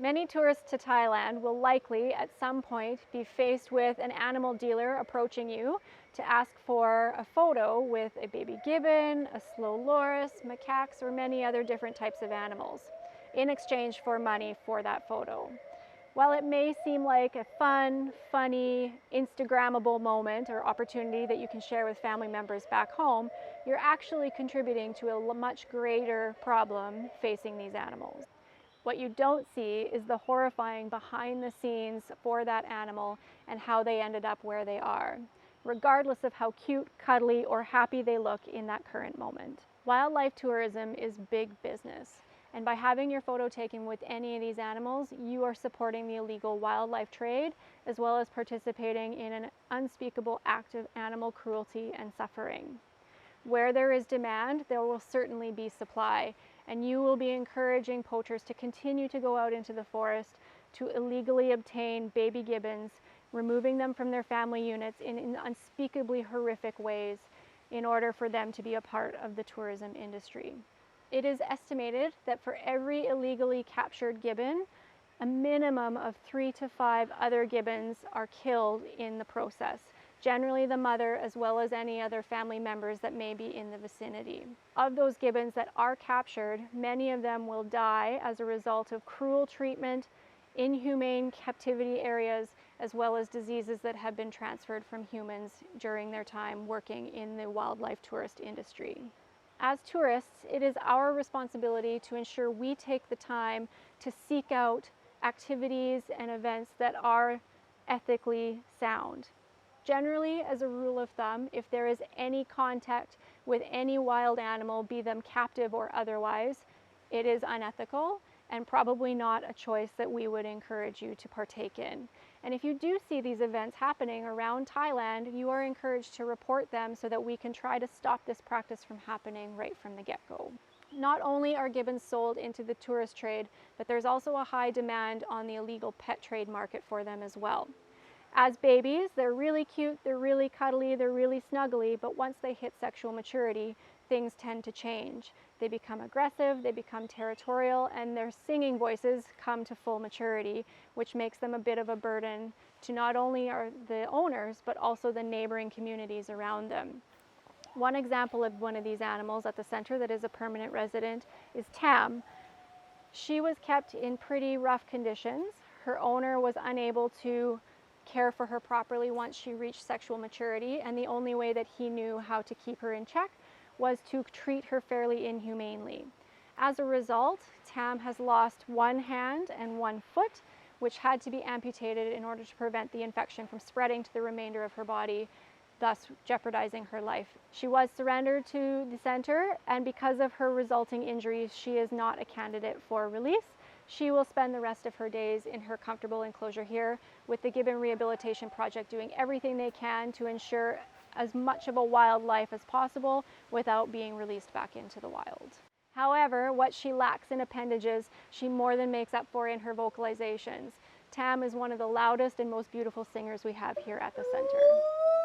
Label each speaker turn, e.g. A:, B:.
A: Many tourists to Thailand will likely at some point be faced with an animal dealer approaching you to ask for a photo with a baby gibbon, a slow loris, macaques, or many other different types of animals in exchange for money for that photo. While it may seem like a fun, funny, Instagrammable moment or opportunity that you can share with family members back home, you're actually contributing to a much greater problem facing these animals. What you don't see is the horrifying behind the scenes for that animal and how they ended up where they are, regardless of how cute, cuddly, or happy they look in that current moment. Wildlife tourism is big business, and by having your photo taken with any of these animals, you are supporting the illegal wildlife trade, as well as participating in an unspeakable act of animal cruelty and suffering. Where there is demand, there will certainly be supply, and you will be encouraging poachers to continue to go out into the forest to illegally obtain baby gibbons, removing them from their family units in unspeakably horrific ways in order for them to be a part of the tourism industry. It is estimated that for every illegally captured gibbon, a minimum of 3 to 5 other gibbons are killed in the process. Generally the mother, as well as any other family members that may be in the vicinity. Of those gibbons that are captured, many of them will die as a result of cruel treatment, inhumane captivity areas, as well as diseases that have been transferred from humans during their time working in the wildlife tourist industry. As tourists, it is our responsibility to ensure we take the time to seek out activities and events that are ethically sound. Generally, as a rule of thumb, if there is any contact with any wild animal, be them captive or otherwise, it is unethical and probably not a choice that we would encourage you to partake in. And if you do see these events happening around Thailand, you are encouraged to report them so that we can try to stop this practice from happening right from the get-go. Not only are gibbons sold into the tourist trade, but there's also a high demand on the illegal pet trade market for them as well. As babies, they're really cute, they're really cuddly, they're really snuggly, but once they hit sexual maturity, things tend to change. They become aggressive, they become territorial, and their singing voices come to full maturity, which makes them a bit of a burden to not only the owners, but also the neighboring communities around them. One example of one of these animals at the center that is a permanent resident is Tam. She was kept in pretty rough conditions. Her owner was unable to care for her properly once she reached sexual maturity, and the only way that he knew how to keep her in check was to treat her fairly inhumanely. As a result, Tam has lost one hand and one foot, which had to be amputated in order to prevent the infection from spreading to the remainder of her body, thus jeopardizing her life. She was surrendered to the center, and because of her resulting injuries, she is not a candidate for release. She will spend the rest of her days in her comfortable enclosure here, with the Gibbon Rehabilitation Project doing everything they can to ensure as much of a wildlife as possible without being released back into the wild. However, what she lacks in appendages, she more than makes up for in her vocalizations. Tam is one of the loudest and most beautiful singers we have here at the center.